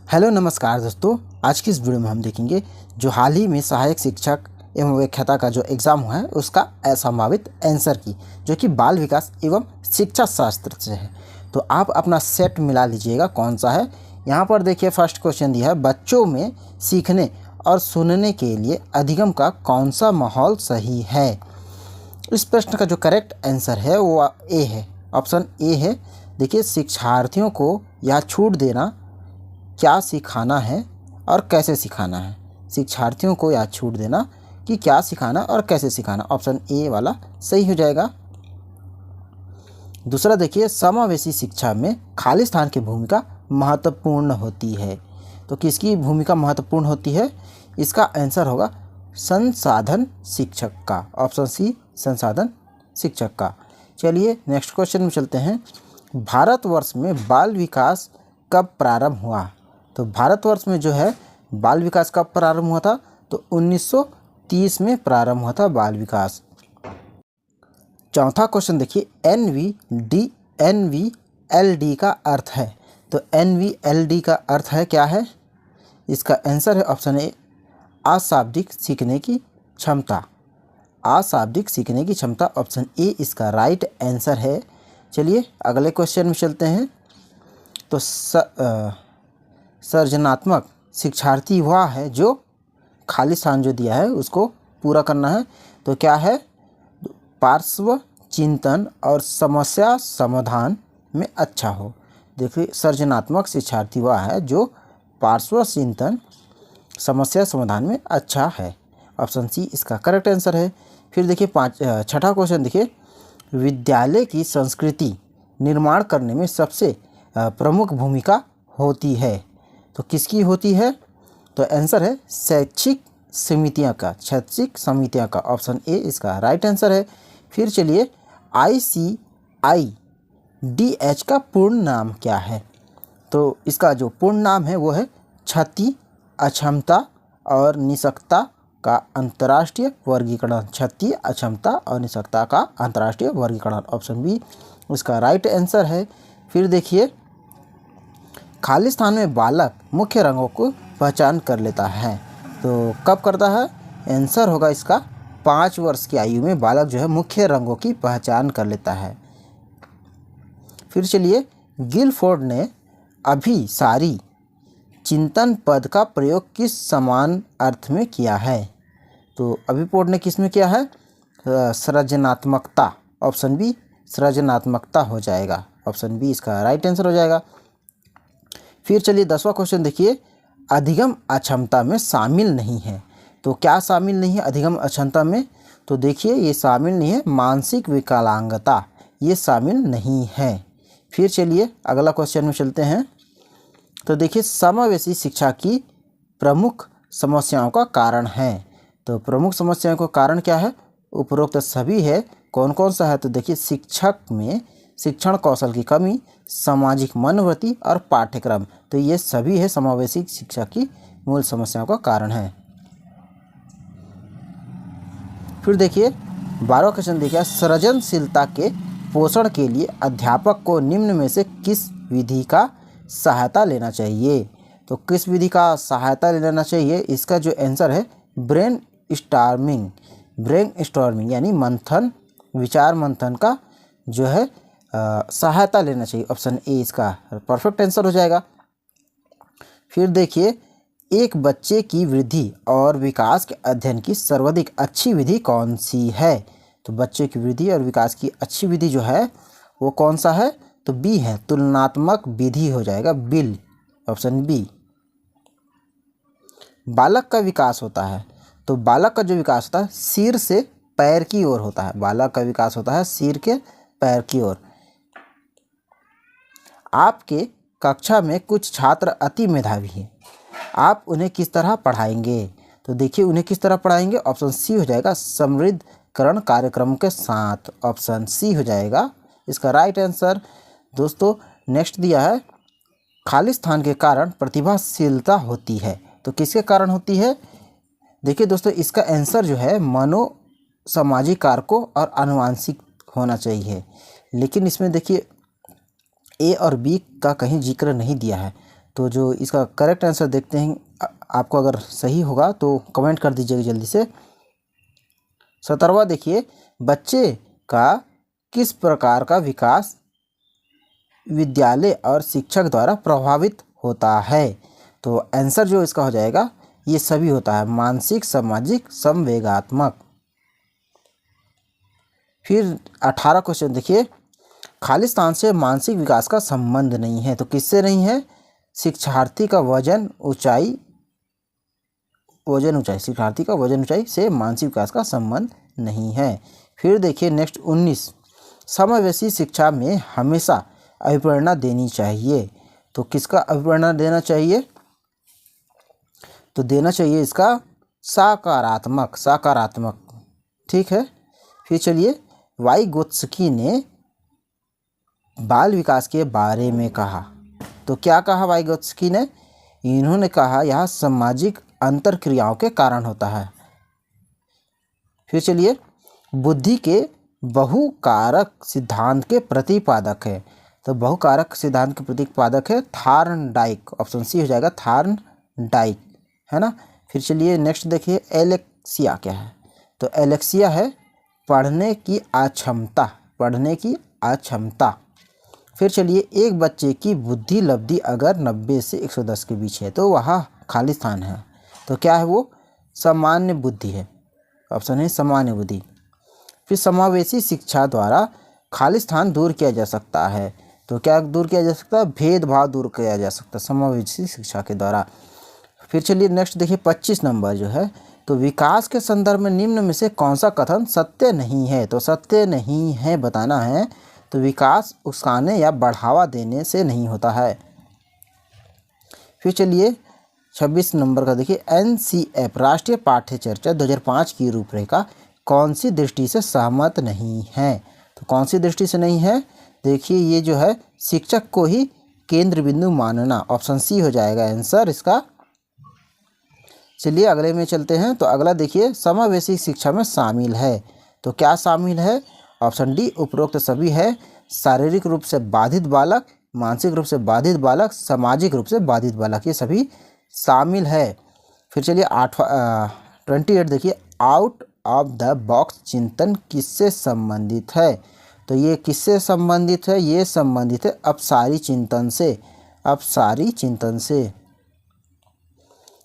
Hello नमस्कार दोस्तों। आज की इस वीडियो में हम देखेंगे जो हाल ही में सहायक शिक्षक एवं व्याख्याता का जो एग्ज़ाम हुआ है उसका असंभावित आंसर की, जो कि बाल विकास एवं शिक्षा शास्त्र से है। तो आप अपना सेट मिला लीजिएगा कौन सा है। यहाँ पर देखिए फर्स्ट क्वेश्चन दिया है, बच्चों में सीखने और सुनने के लिए अधिगम का कौन सा माहौल सही है। इस प्रश्न का जो करेक्ट आंसर है वो ए है, ऑप्शन ए है। देखिए, शिक्षार्थियों को यह छूट देना क्या सिखाना है और कैसे सिखाना है। शिक्षार्थियों को यह छूट देना कि क्या सिखाना और कैसे सिखाना, ऑप्शन ए वाला सही हो जाएगा। दूसरा देखिए, समावेशी शिक्षा में खाली स्थान की भूमिका महत्वपूर्ण होती है। तो किसकी भूमिका महत्वपूर्ण होती है? इसका आंसर होगा संसाधन शिक्षक का, ऑप्शन सी संसाधन शिक्षक का। चलिए नेक्स्ट क्वेश्चन में चलते हैं। भारतवर्ष में बाल विकास कब प्रारंभ हुआ? तो भारतवर्ष में जो है बाल विकास कब प्रारंभ हुआ था? तो 1930 में प्रारंभ हुआ था बाल विकास। चौथा क्वेश्चन देखिए, NVLD का अर्थ है। तो NVLD का अर्थ है क्या है? इसका आंसर है ऑप्शन ए अशाब्दिक सीखने की क्षमता। अशाब्दिक सीखने की क्षमता, ऑप्शन ए इसका राइट आंसर है। चलिए अगले क्वेश्चन में चलते हैं। तो सर्जनात्मक शिक्षार्थी वह है जो खाली स्थान जो दिया है उसको पूरा करना है। तो क्या है? पार्श्व चिंतन और समस्या समाधान में अच्छा हो। देखिए, सर्जनात्मक शिक्षार्थी वह है जो पार्श्व चिंतन समस्या समाधान में अच्छा है, ऑप्शन सी इसका करेक्ट आंसर है। फिर देखिए छठा क्वेश्चन देखिए, विद्यालय की संस्कृति निर्माण करने में सबसे प्रमुख भूमिका होती है। तो किसकी होती है? तो आंसर है शैक्षिक समितियां का, शैक्षिक समितियां का, ऑप्शन ए इसका राइट आंसर है। फिर चलिए ICIDH का पूर्ण नाम क्या है? तो इसका जो पूर्ण नाम है वो है क्षति, अक्षमता और निष्क्रियता का अंतर्राष्ट्रीय वर्गीकरण। क्षति, अक्षमता और निष्क्रियता का अंतर्राष्ट्रीय वर्गीकरण, ऑप्शन बी उसका राइट आंसर है। फिर देखिए, खाली स्थान में बालक मुख्य रंगों को पहचान कर लेता है। तो कब करता है? आंसर होगा इसका 5 वर्ष की आयु में बालक जो है मुख्य रंगों की पहचान कर लेता है। फिर चलिए, गिलफोर्ड ने अभिसारी चिंतन पद का प्रयोग किस समान अर्थ में किया है? तो अभिपोर्ड ने किस में किया है? सृजनात्मकता, ऑप्शन बी सृजनात्मकता हो जाएगा, ऑप्शन बी इसका राइट आंसर हो जाएगा। फिर चलिए 10वां क्वेश्चन देखिए, अधिगम अक्षमता में शामिल नहीं है। तो क्या शामिल नहीं है अधिगम अक्षमता में? तो देखिए ये शामिल नहीं है मानसिक विकलांगता, ये शामिल नहीं है। फिर चलिए अगला क्वेश्चन में चलते हैं। तो देखिए, समावेशी शिक्षा की प्रमुख समस्याओं का कारण है। तो प्रमुख समस्याओं का कारण क्या है? उपरोक्त सभी है। कौन कौन सा है? तो देखिए, शिक्षक में शिक्षण कौशल की कमी, सामाजिक मनोवृत्ति और पाठ्यक्रम। तो ये सभी है समावेशी शिक्षा की मूल समस्याओं का कारण है। फिर देखिए 12वां क्वेश्चन देखिए, सृजनशीलता के पोषण के लिए अध्यापक को निम्न में से किस विधि का सहायता लेना चाहिए? तो किस विधि का सहायता लेना चाहिए? इसका जो आंसर है ब्रेन स्टॉर्मिंग यानी मंथन, विचार मंथन का जो है सहायता लेना चाहिए, ऑप्शन ए इसका परफेक्ट आंसर हो जाएगा। फिर देखिए, एक बच्चे की वृद्धि और विकास के अध्ययन की सर्वाधिक अच्छी विधि कौन सी है? तो बच्चे की वृद्धि और विकास की अच्छी विधि जो है वो कौन सा है? तो बी है, तुलनात्मक विधि हो जाएगा, बिल, ऑप्शन बी। बालक का विकास होता है। तो बालक का जो विकास होता है सिर से पैर की ओर होता है। बालक का विकास होता है सिर के पैर की ओर। आपके कक्षा में कुछ छात्र अति मेधावी हैं, आप उन्हें किस तरह पढ़ाएंगे? तो देखिए उन्हें किस तरह पढ़ाएंगे, ऑप्शन सी हो जाएगा समृद्धकरण कार्यक्रम के साथ, ऑप्शन सी हो जाएगा इसका राइट आंसर। दोस्तों नेक्स्ट दिया है, खाली स्थान के कारण प्रतिभाशीलता होती है। तो किसके कारण होती है? देखिए दोस्तों, इसका आंसर जो है सामाजिक कारकों और आनुवंशिक होना चाहिए, लेकिन इसमें देखिए ए और बी का कहीं जिक्र नहीं दिया है। तो जो इसका करेक्ट आंसर देखते हैं, आपको अगर सही होगा तो कमेंट कर दीजिएगा जल्दी से। 17वां देखिए, बच्चे का किस प्रकार का विकास विद्यालय और शिक्षक द्वारा प्रभावित होता है? तो आंसर जो इसका हो जाएगा, ये सभी होता है, मानसिक, सामाजिक, संवेगात्मक। फिर 18 क्वेश्चन देखिए, खालिस्तान से मानसिक विकास का संबंध नहीं है, तो किससे नहीं है? शिक्षार्थी का वजन ऊंचाई शिक्षार्थी का वजन ऊंचाई से मानसिक विकास का संबंध नहीं है। फिर देखिए नेक्स्ट 19, समावेशी शिक्षा में हमेशा अभिप्रेरणा देनी चाहिए, तो किसका अभिप्रेरणा देना चाहिए? तो देना चाहिए इसका सकारात्मक। ठीक है। फिर चलिए, वाइगोत्स्की ने बाल विकास के बारे में कहा, तो क्या कहा वाइगोत्स्की ने? इन्होंने कहा यह सामाजिक अंतरक्रियाओं के कारण होता है। फिर चलिए, बुद्धि के बहुकारक सिद्धांत के प्रतिपादक है, तो बहुकारक सिद्धांत के प्रतिपादक है थॉर्नडाइक। ऑप्शन सी हो जाएगा, थॉर्नडाइक, है ना। फिर चलिए नेक्स्ट देखिए, एलेक्सिया क्या है? तो एलेक्सिया है पढ़ने की अक्षमता। फिर चलिए, एक बच्चे की बुद्धि लब्धि अगर 90 से 110 के बीच है तो वह खालिस्तान है, तो क्या है वो? सामान्य बुद्धि है। ऑप्शन है सामान्य बुद्धि। फिर समावेशी शिक्षा द्वारा खालिस्तान दूर किया जा सकता है, तो क्या दूर किया जा सकता है? भेदभाव दूर किया जा सकता है समावेशी शिक्षा के द्वारा। फिर चलिए नेक्स्ट देखिए, 25 नंबर जो है, तो विकास के संदर्भ में निम्न में से कौन सा कथन सत्य नहीं है? तो सत्य नहीं है बताना है। तो विकास उकसाने या बढ़ावा देने से नहीं होता है। फिर चलिए 26 नंबर का देखिए, NCF राष्ट्रीय पाठ्यचर्या 2005 की रूपरेखा कौन सी दृष्टि से सहमत नहीं है? तो कौन सी दृष्टि से नहीं है? देखिए ये जो है, शिक्षक को ही केंद्र बिंदु मानना। ऑप्शन सी हो जाएगा आंसर इसका। चलिए अगले में चलते हैं। तो अगला देखिए, समावेशी शिक्षा में शामिल है, तो क्या शामिल है? ऑप्शन डी उपरोक्त सभी है। शारीरिक रूप से बाधित बालक, मानसिक रूप से बाधित बालक, सामाजिक रूप से बाधित बालक, ये सभी शामिल है। फिर चलिए 28 देखिए, आउट ऑफ द बॉक्स चिंतन किससे संबंधित है? तो ये किससे संबंधित है? ये संबंधित है अपसारी चिंतन से।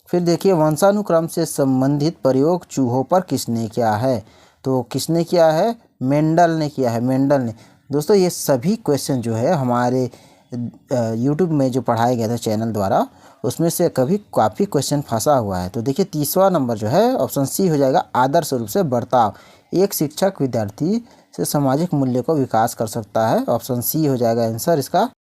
फिर देखिए, वंशानुक्रम से संबंधित प्रयोग चूहों पर किसने किया है? तो किसने किया है? मेंडल ने किया है, मेंडल ने। दोस्तों ये सभी क्वेश्चन जो है हमारे यूट्यूब में जो पढ़ाया गया था चैनल द्वारा, उसमें से काफ़ी क्वेश्चन फंसा हुआ है। तो देखिए 30वां नंबर जो है, ऑप्शन सी हो जाएगा, आदर्श रूप से बर्ताव। एक शिक्षक विद्यार्थी से सामाजिक मूल्य को विकास कर सकता है। ऑप्शन सी हो जाएगा आंसर इसका।